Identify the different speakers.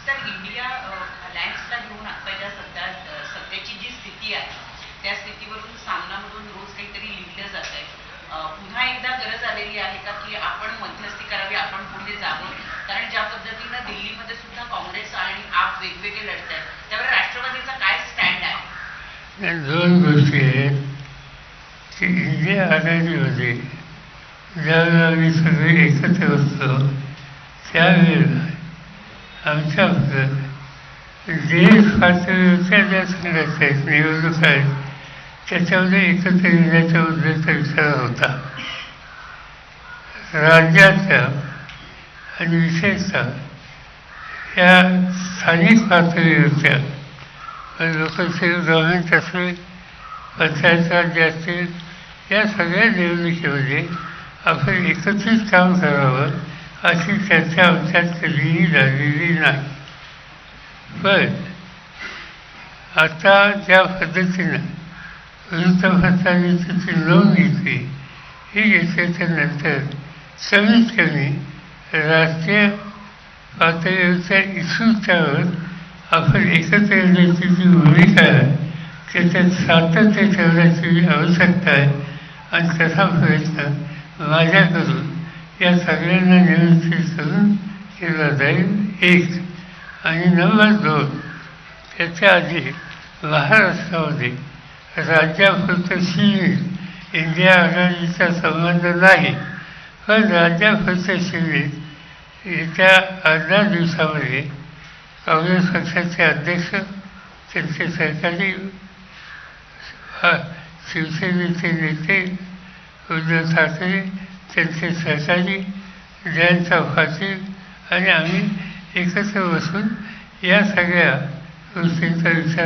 Speaker 1: तर इंडिया अलायन्सला घेऊन आता सध्याची जी स्थिती आहे त्या स्थितीवरून सामनामधून रोज काहीतरी लिहिलं जात आहे. पुन्हा एकदा गरज आलेली आहे का की आपण मध्यस्थी करावी, आपण पुढे जावं? कारण ज्या पद्धतीनं दिल्लीमध्ये सुद्धा काँग्रेस आणि आप वेगवेगळे लढत आहेत, त्यावर राष्ट्रवादीचा काय स्टँड आहे?
Speaker 2: दोन गोष्टी आहेत की इंडिया आघाडीमध्ये ज्यावेळेला आम्ही सगळे एकत्र असतो त्यावेळेला आमच्याबद्दल देश पातळीवरच्या ज्या संघटना आहेत, निवडणुका आहेत, त्याच्यामध्ये एकत्र येण्याच्या मुद्द्याचा विचार होता. राज्याच्या आणि विशेषतः या स्थानिक पातळीवरच्या लोकसेवा गव्हर्नमेंट असेल, पंचायत राज्य असतील, या सगळ्या निवडणुकीमध्ये आपण एकत्रित काम करावं अशी चर्चा आमच्यात कधीही झालेली नाही. पण आता ज्या पद्धतीनं वृत्तपत्रांनी तिची नोंद घेतली, ही घेतल्याच्यानंतर कमीत कमी राष्ट्रीय पातळीवरच्या इस्यूच्यावर आपण एकत्र येण्याची जी भूमिका आहे त्याच्यात सातत्य ठेवण्याची आवश्यकता आहे आणि तसा प्रयत्न माझ्याकडून या सगळ्यांना नियंत्रित करून केला जाईल. एक. आणि नंबर 2, त्याच्या आधी महाराष्ट्रामध्ये राज्यापुरतं सीमित इंडिया आघाडीचा संबंध नाही, पण राज्यापुरतं सीमित येत्या 18 दिवसामध्ये काँग्रेस पक्षाचे अध्यक्ष, त्यांचे सहकारी शिवसेनेचे नेते उद्धव ठाकरे, त्यांचे सहकारी जयंत पाटील आणि आम्ही एकत्र बसून या सगळ्या गोष्टींचा विचार